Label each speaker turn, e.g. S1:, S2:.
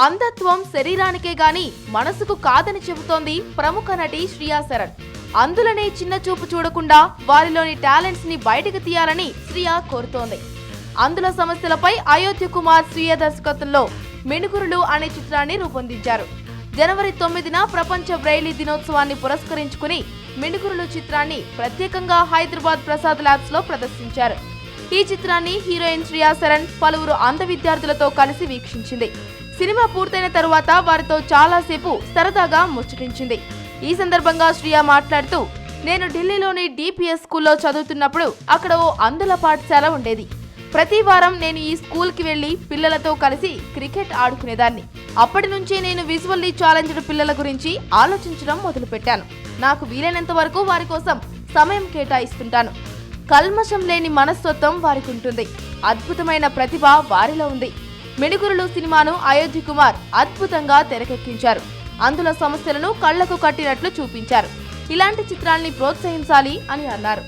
S1: అంధత్వం శరీరానికే గాని మనసుకు కాదని చెబుతోంది ప్రముఖ నటి శ్రియా శరన్. అందులోనే చిన్న చూపు చూడకుండా వారిలోని టాలెంట్స్ ని బయటకు తీయాలని శ్రియా కోరుతోంది. అందుల సమస్యలపై అయోధ్య కుమార్ స్వీయ దర్శకత్వంలో మిణుగురులు అనే చిత్రాన్ని రూపొందించారు. జనవరి 9న ప్రపంచ బ్రెయిలీ దినోత్సవాన్ని పురస్కరించుకుని మిణుగురులు చిత్రాన్ని ప్రత్యేకంగా హైదరాబాద్ ప్రసాద్ ల్యాబ్స్ లో ప్రదర్శించారు. ఈ చిత్రాన్ని హీరోయిన్ శ్రియా శరన్ పలువురు అంధ విద్యార్థులతో కలిసి వీక్షించింది. సినిమా పూర్తయిన తరువాత వారితో చాలాసేపు సరదాగా ముచ్చటించింది. ఈ సందర్భంగా శ్రియా మాట్లాడుతూ, నేను ఢిల్లీలోని DPS స్కూల్లో చదువుతున్నప్పుడు అక్కడ ఓ అంధుల పాఠశాల ఉండేది. ప్రతి వారం నేను ఈ స్కూల్కి వెళ్లి పిల్లలతో కలిసి క్రికెట్ ఆడుకునేదాన్ని. అప్పటి నుంచి నేను విజువల్లీ ఛాలెంజ్డ్ పిల్లల గురించి ఆలోచించడం మొదలుపెట్టాను. నాకు వీలైనంత వరకు వారి కోసం సమయం కేటాయిస్తుంటాను. కల్మషం లేని మనస్తత్వం వారికి ఉంటుంది. అద్భుతమైన ప్రతిభ వారిలో ఉంది. మిణుగురులు సినిమాను అయోధ్య కుమార్ అద్భుతంగా తెరకెక్కించారు. అందుల సమస్యలను కళ్లకు కట్టినట్లు చూపించారు. ఇలాంటి చిత్రాల్ని ప్రోత్సహించాలి అని అన్నారు.